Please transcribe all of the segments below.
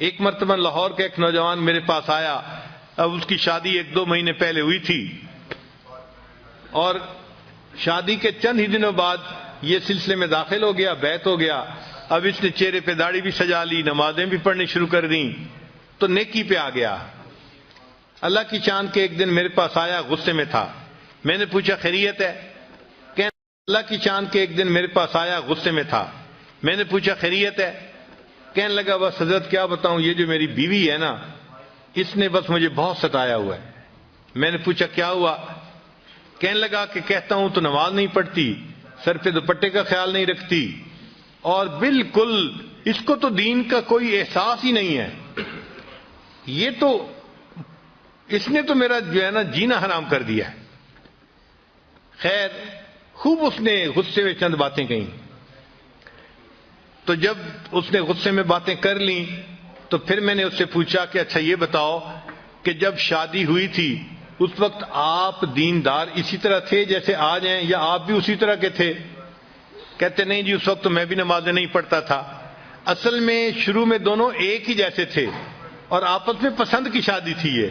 ایک مرتبہ لاہور کا ایک نوجوان میرے پاس آیا، اب اس کی شادی 1-2 مہینے پہلے ہوئی تھی، اور شادی کے چند ہی دنوں بعد یہ سلسلے میں داخل ہو گیا، بیعت ہو گیا۔ اب اس نے چہرے پہ داڑھی بھی سجا لی، نمازیں بھی پڑھنی شروع کر دیں، تو نیکی پہ آ گیا۔ اللہ کی شان کے ایک دن میرے پاس آیا، غصے میں تھا۔ میں نے پوچھا خیریت ہے؟ اللہ کی شان کے ایک دن میرے پاس آیا، غصے میں تھا۔ میں نے پوچھا خیریت ہے؟ کہنے لگا بس حضرت کیا بتاؤں، یہ جو میری بیوی ہے نا، اس نے بس مجھے بہت ستایا ہوا ہے۔ میں نے پوچھا کیا ہوا؟ کہنے لگا کہ کہتا ہوں تو نماز نہیں پڑھتی، سر پہ دوپٹے کا خیال نہیں رکھتی، اور بالکل اس کو تو دین کا کوئی احساس ہی نہیں ہے۔ یہ تو اس نے تو میرا جو ہے نا جینا حرام کر دیا ہے۔ خیر خوب اس نے غصے میں چند باتیں کہیں، تو جب اس نے غصے میں باتیں کر لیں تو پھر میں نے اس سے پوچھا کہ اچھا یہ بتاؤ کہ جب شادی ہوئی تھی اس وقت آپ دیندار اسی طرح تھے جیسے آج ہیں، یا آپ بھی اسی طرح کے تھے؟ کہتے نہیں جی، اس وقت تو میں بھی نمازیں نہیں پڑھتا تھا۔ اصل میں شروع میں دونوں ایک ہی جیسے تھے اور آپس میں پسند کی شادی تھی یہ۔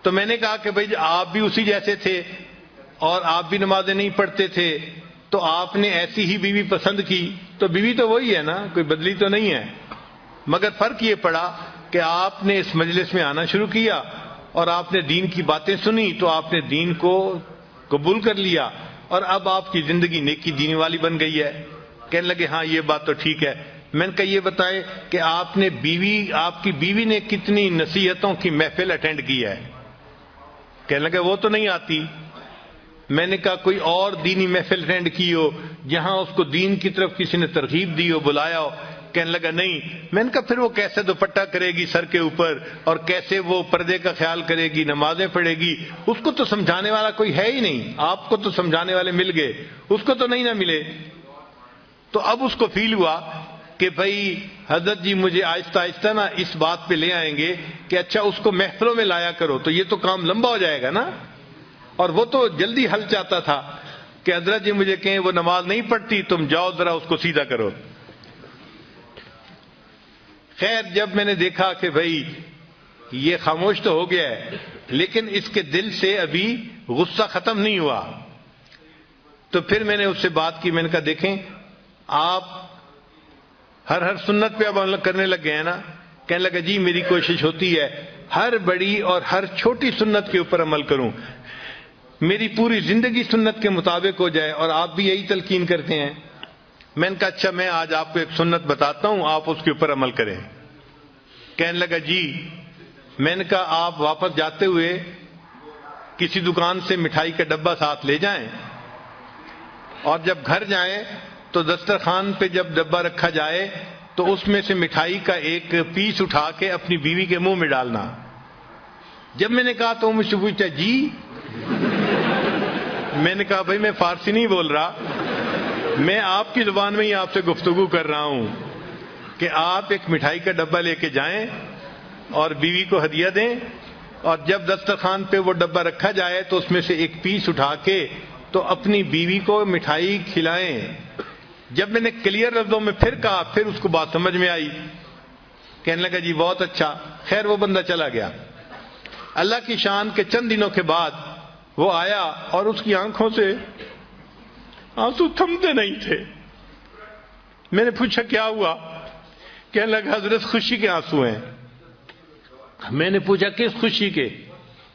تو میں نے کہا کہ بھائی آپ بھی اسی جیسے تھے اور آپ بھی نمازیں نہیں پڑھتے تھے، تو آپ نے ایسی ہی بیوی پسند کی، تو بیوی تو وہی ہے نا، کوئی بدلی تو نہیں ہے، مگر فرق یہ پڑا کہ آپ نے اس مجلس میں آنا شروع کیا اور آپ نے دین کی باتیں سنی تو آپ نے دین کو قبول کر لیا، اور اب آپ کی زندگی نیکی دین والی بن گئی ہے۔ کہنے لگے ہاں یہ بات تو ٹھیک ہے۔ میں نے کہا یہ بتائیں کہ آپ کی بیوی نے کتنی نصیحتوں کی محفل اٹینڈ کی ہے؟ کہنے لگے وہ تو نہیں آتی۔ میں نے کہا کوئی اور دینی محفل اٹینڈ کی ہو جہاں اس کو دین کی طرف کسی نے ترغیب دی ہو، بلایا ہو؟ کہنے لگا نہیں۔ میں نے کہا پھر وہ کیسے دوپٹہ کرے گی سر کے اوپر، اور کیسے وہ پردے کا خیال کرے گی، نمازیں پڑھے گی؟ اس کو تو سمجھانے والا کوئی ہے ہی نہیں۔ آپ کو تو سمجھانے والے مل گئے، اس کو تو نہیں نہ ملے۔ تو اب اس کو فیل ہوا کہ بھائی حضرت جی مجھے آہستہ آہستہ نا اس بات پہ لے آئیں گے کہ اچھا اس کو محفلوں میں لایا کرو، تو یہ تو کام لمبا ہو جائے گا نا۔ اور وہ تو جلدی حل چاہتا تھا کہ حضرت جی مجھے کہیں وہ نماز نہیں پڑھتی، تم جاؤ ذرا اس کو سیدھا کرو۔ خیر جب میں نے دیکھا کہ بھائی یہ خاموش تو ہو گیا ہے لیکن اس کے دل سے ابھی غصہ ختم نہیں ہوا، تو پھر میں نے اس سے بات کی۔ میں نے کہا دیکھیں آپ ہر سنت پہ اب عمل کرنے لگ گئے ہیں نا؟ کہنے لگا جی میری کوشش ہوتی ہے ہر بڑی اور ہر چھوٹی سنت کے اوپر عمل کروں، میری پوری زندگی سنت کے مطابق ہو جائے، اور آپ بھی یہی تلقین کرتے ہیں۔ میں نے کہا اچھا میں آج آپ کو ایک سنت بتاتا ہوں، آپ اس کے اوپر عمل کریں۔ کہنے لگا جی۔ میں نے کہا آپ واپس جاتے ہوئے کسی دکان سے مٹھائی کا ڈبہ ساتھ لے جائیں، اور جب گھر جائیں تو دسترخوان پہ جب ڈبہ رکھا جائے تو اس میں سے مٹھائی کا ایک پیس اٹھا کے اپنی بیوی کے منہ میں ڈالنا۔ جب میں نے کہا تو مجھ سے پوچھا جی؟ میں نے کہا بھائی میں فارسی نہیں بول رہا، میں آپ کی زبان میں ہی آپ سے گفتگو کر رہا ہوں کہ آپ ایک مٹھائی کا ڈبہ لے کے جائیں اور بیوی کو ہدیہ دیں، اور جب دسترخوان پہ وہ ڈبہ رکھا جائے تو اس میں سے ایک پیس اٹھا کے تو اپنی بیوی کو مٹھائی کھلائیں۔ جب میں نے کلیئر لفظوں میں پھر کہا پھر اس کو بات سمجھ میں آئی۔ کہنے لگا جی بہت اچھا۔ خیر وہ بندہ چلا گیا۔ اللہ کی شان کے چند دنوں کے بعد وہ آیا اور اس کی آنکھوں سے آنسو تھمتے نہیں تھے۔ میں نے پوچھا کیا ہوا؟ کہنے لگا حضرت خوشی کے آنسو ہیں۔ میں نے پوچھا کس خوشی کے؟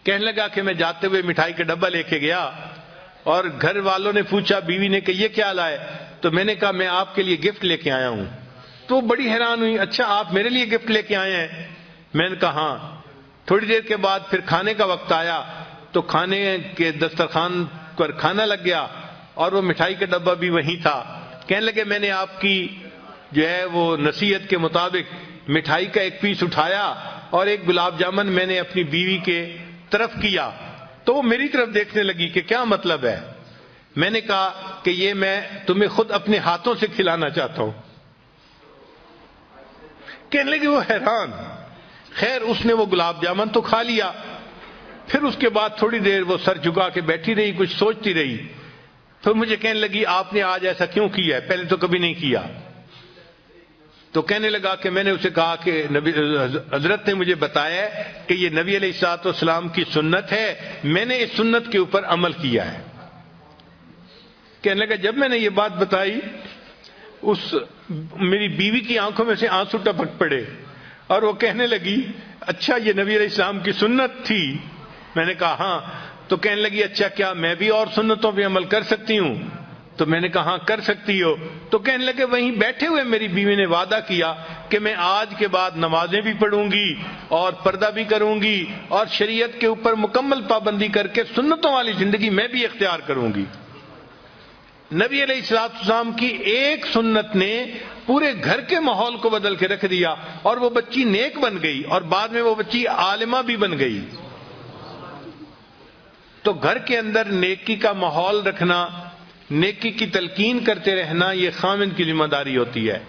کہنے لگا کہ میں جاتے ہوئے مٹھائی کا ڈبہ لے کے گیا اور گھر والوں نے پوچھا بیوی نے کہ یہ کیا لائے؟ تو میں نے کہا میں آپ کے لیے گفٹ لے کے آیا ہوں۔ تو بڑی حیران ہوئی، اچھا آپ میرے لیے گفٹ لے کے آئے ہیں؟ میں نے کہا ہاں۔ تھوڑی دیر کے بعد پھر کھانے کا وقت آیا تو کھانے کے دسترخوان پر کھانا لگ گیا اور وہ مٹھائی کا ڈبہ بھی وہیں تھا۔ کہنے لگے میں نے آپ کی جو ہے وہ نصیحت کے مطابق مٹھائی کا ایک پیس اٹھایا اور ایک گلاب جامن میں نے اپنی بیوی کے طرف کیا، تو وہ میری طرف دیکھنے لگی کہ کیا مطلب ہے؟ میں نے کہا کہ یہ میں تمہیں خود اپنے ہاتھوں سے کھلانا چاہتا ہوں۔ کہنے لگے وہ حیران۔ خیر اس نے وہ گلاب جامن تو کھا لیا، پھر اس کے بعد تھوڑی دیر وہ سر جھکا کے بیٹھی رہی، کچھ سوچتی رہی۔ پھر مجھے کہنے لگی آپ نے آج ایسا کیوں کیا ہے؟ پہلے تو کبھی نہیں کیا۔ تو کہنے لگا کہ میں نے اسے کہا کہ حضرت نے مجھے بتایا کہ یہ نبی علیہ الصلوۃ والسلام کی سنت ہے، میں نے اس سنت کے اوپر عمل کیا ہے۔ کہنے لگا جب میں نے یہ بات بتائی میری بیوی کی آنکھوں میں سے آنسو ٹپک پڑے اور وہ کہنے لگی اچھا یہ نبی علیہ السلام کی سنت تھی؟ میں نے کہا ہاں۔ تو کہنے لگی اچھا کیا میں بھی اور سنتوں پہ عمل کر سکتی ہوں؟ تو میں نے کہا ہاں کر سکتی ہو۔ تو کہنے لگے وہیں بیٹھے ہوئے میری بیوی نے وعدہ کیا کہ میں آج کے بعد نمازیں بھی پڑھوں گی اور پردہ بھی کروں گی اور شریعت کے اوپر مکمل پابندی کر کے سنتوں والی زندگی میں بھی اختیار کروں گی۔ نبی علیہ الصلوۃ والسلام کی ایک سنت نے پورے گھر کے ماحول کو بدل کے رکھ دیا اور وہ بچی نیک بن گئی اور بعد میں وہ بچی عالمہ بھی بن گئی۔ تو گھر کے اندر نیکی کا ماحول رکھنا، نیکی کی تلقین کرتے رہنا، یہ خاوند کی ذمہ داری ہوتی ہے۔